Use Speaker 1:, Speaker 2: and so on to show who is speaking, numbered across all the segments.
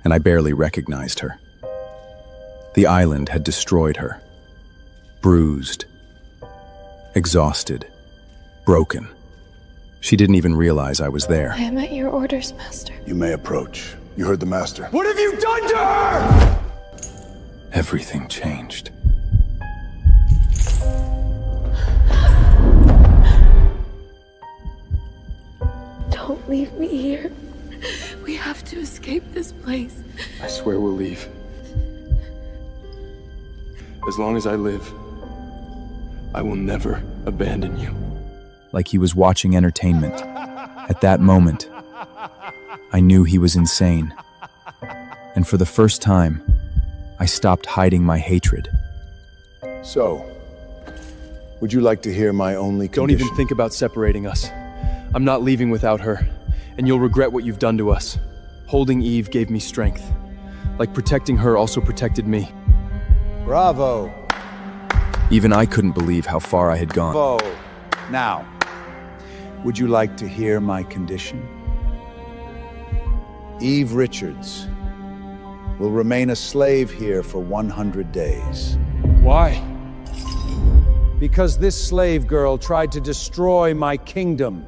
Speaker 1: and I barely recognized her. The island had destroyed her. Bruised, exhausted, broken. She didn't even realize I was there.
Speaker 2: I am at your orders, Master.
Speaker 3: You may approach. You heard the Master.
Speaker 4: What have you done to her?
Speaker 1: Everything changed.
Speaker 2: Don't leave me here. We have to escape this place.
Speaker 4: I swear we'll leave. As long as I live, I will never abandon you.
Speaker 1: Like he was watching entertainment. At that moment, I knew he was insane. And for the first time, I stopped hiding my hatred.
Speaker 3: So, would you like to hear my only condition?
Speaker 4: Don't even think about separating us. I'm not leaving without her, and you'll regret what you've done to us. Holding Eve gave me strength. Like protecting her also protected me.
Speaker 5: Bravo.
Speaker 1: Even I couldn't believe how far I had gone.
Speaker 5: Bravo. Now, would you like to hear my condition? Eve Richards will remain a slave here for 100 days.
Speaker 4: Why?
Speaker 5: Because this slave girl tried to destroy my kingdom.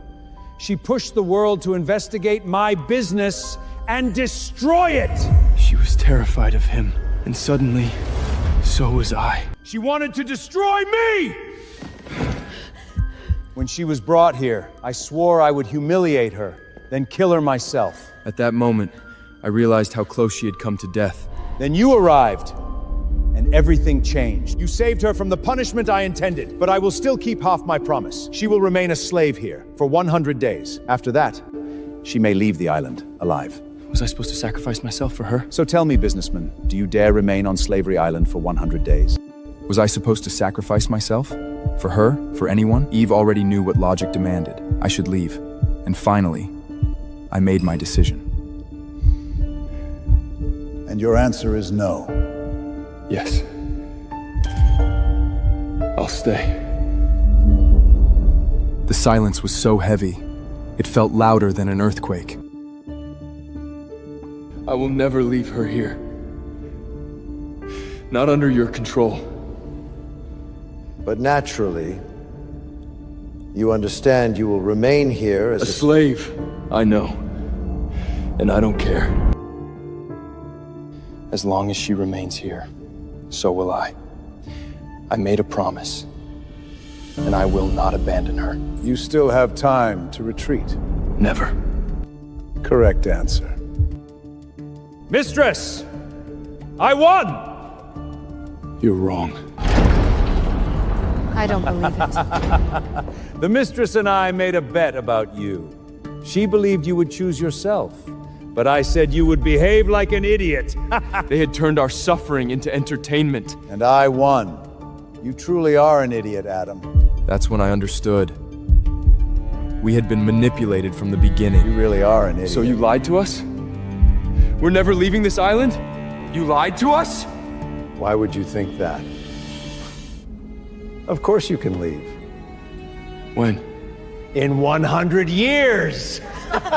Speaker 5: She pushed the world to investigate my business and destroy it!
Speaker 4: She was terrified of him, and suddenly, so was I.
Speaker 5: She wanted to destroy me! When she was brought here, I swore I would humiliate her, then kill her myself.
Speaker 4: At that moment, I realized how close she had come to death.
Speaker 5: Then you arrived, and everything changed. You saved her from the punishment I intended, but I will still keep half my promise. She will remain a slave here for 100 days. After that, she may leave the island alive.
Speaker 4: Was I supposed to sacrifice myself for her?
Speaker 5: So tell me, businessman, do you dare remain on Slavery Island for 100 days?
Speaker 1: Was I supposed to sacrifice myself? For her? For anyone? Eve already knew what logic demanded. I should leave. And finally, I made my decision.
Speaker 3: And your answer is no.
Speaker 4: Yes. I'll stay.
Speaker 1: The silence was so heavy, it felt louder than an earthquake.
Speaker 4: I will never leave her here. Not under your control.
Speaker 6: But naturally, you understand you will remain here as
Speaker 4: a slave. I know. And I don't care. As long as she remains here, so will I. I made a promise, and I will not abandon her.
Speaker 5: You still have time to retreat.
Speaker 4: Never.
Speaker 5: Correct answer. Mistress! I won!
Speaker 4: You're wrong.
Speaker 2: I don't believe it.
Speaker 5: The mistress and I made a bet about you. She believed you would choose yourself, but I said you would behave like an idiot.
Speaker 4: They had turned our suffering into entertainment.
Speaker 5: And I won. You truly are an idiot, Adam.
Speaker 4: That's when I understood. We had been manipulated from the beginning.
Speaker 5: You really are an idiot.
Speaker 4: So you lied to us? We're never leaving this island? You lied to us?
Speaker 6: Why would you think that?
Speaker 5: Of course you can leave.
Speaker 4: When?
Speaker 5: In 100 years!
Speaker 4: I'm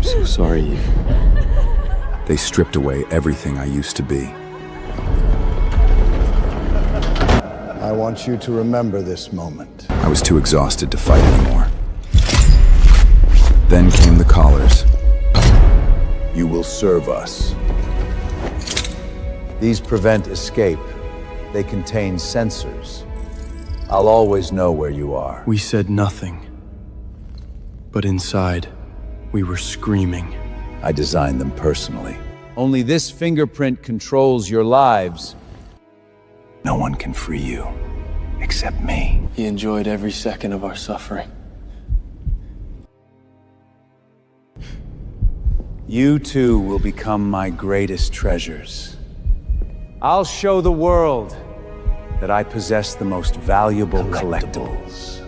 Speaker 4: so sorry, Eve.
Speaker 1: They stripped away everything I used to be.
Speaker 3: I want you to remember this moment.
Speaker 1: I was too exhausted to fight anymore. Then came the collars.
Speaker 3: You will serve us.
Speaker 5: These prevent escape. They contain sensors. I'll always know where you are.
Speaker 4: We said nothing. But inside, we were screaming.
Speaker 5: I designed them personally. Only this fingerprint controls your lives.
Speaker 1: No one can free you, except me.
Speaker 4: He enjoyed every second of our suffering.
Speaker 5: You too will become my greatest treasures. I'll show the world that I possess the most valuable collectibles.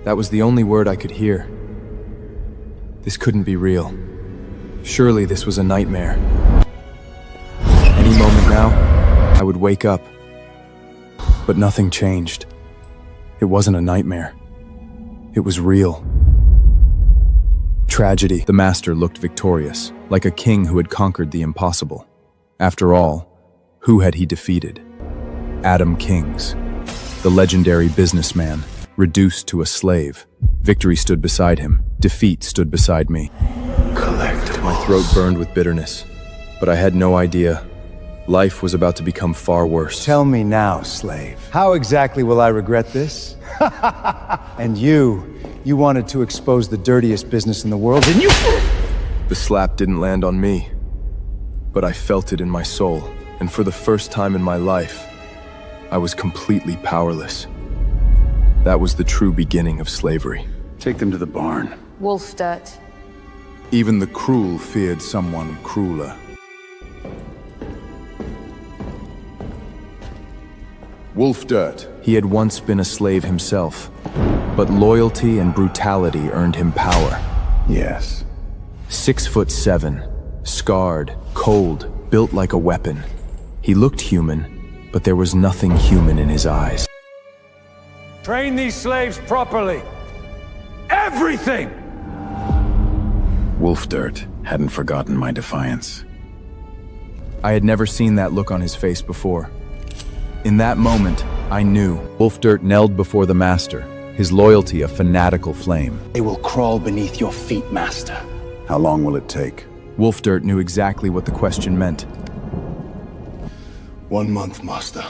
Speaker 1: That was the only word I could hear. This couldn't be real. Surely this was a nightmare. Any moment now, I would wake up. But nothing changed. It wasn't a nightmare. It was real. tragedy. The master looked victorious, like a king who had conquered the impossible. After all, who had he defeated? Adam Kings, the legendary businessman, reduced to a slave. Victory stood beside him. Defeat stood beside me. My throat burned with bitterness, but I had no idea. Life was about to become far worse.
Speaker 5: Tell me now, slave. How exactly will I regret this? And you wanted to expose the dirtiest business in the world, and you...
Speaker 1: The slap didn't land on me, but I felt it in my soul, and for the first time in my life, I was completely powerless. That was the true beginning of slavery.
Speaker 7: Take them to the barn.
Speaker 2: Wolfdirt.
Speaker 8: Even the cruel feared someone crueler.
Speaker 3: Wolfdirt.
Speaker 1: He had once been a slave himself, but loyalty and brutality earned him power.
Speaker 3: Yes.
Speaker 1: 6'7", scarred, cold, built like a weapon. He looked human, but there was nothing human in his eyes.
Speaker 5: Train these slaves properly. Everything!
Speaker 7: Wolfdirt hadn't forgotten my defiance.
Speaker 1: I had never seen that look on his face before. In that moment, I knew. Wolfdirt knelt before the master, his loyalty a fanatical flame.
Speaker 7: They will crawl beneath your feet, master.
Speaker 3: How long will it take?
Speaker 1: Wolfdirt knew exactly what the question meant.
Speaker 3: 1 month, master.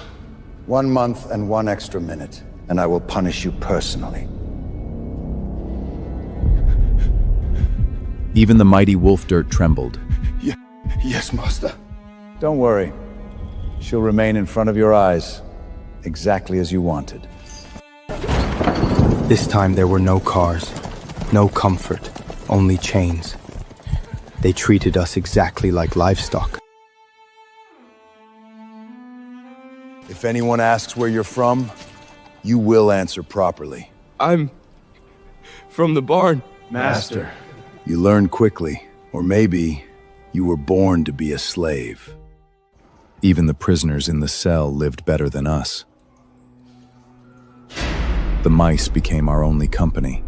Speaker 6: 1 month and 1 extra minute, and I will punish you personally.
Speaker 1: Even the mighty Wolfdirt trembled.
Speaker 3: Yes, master.
Speaker 5: Don't worry. She'll remain in front of your eyes, exactly as you wanted.
Speaker 9: This time there were no cars, no comfort, only chains. They treated us exactly like livestock.
Speaker 3: If anyone asks where you're from, you will answer properly.
Speaker 4: I'm from the barn.
Speaker 3: Master. You learn quickly, or maybe you were born to be a slave.
Speaker 1: Even the prisoners in the cell lived better than us. The mice became our only company.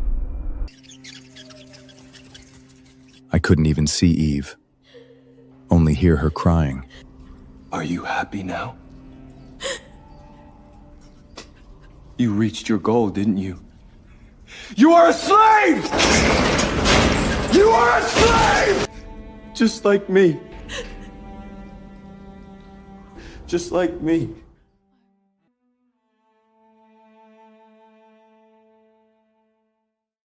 Speaker 1: I couldn't even see Eve, only hear her crying.
Speaker 4: Are you happy now? You reached your goal, didn't you? You are a slave! You are a slave! Just like me. Just like me.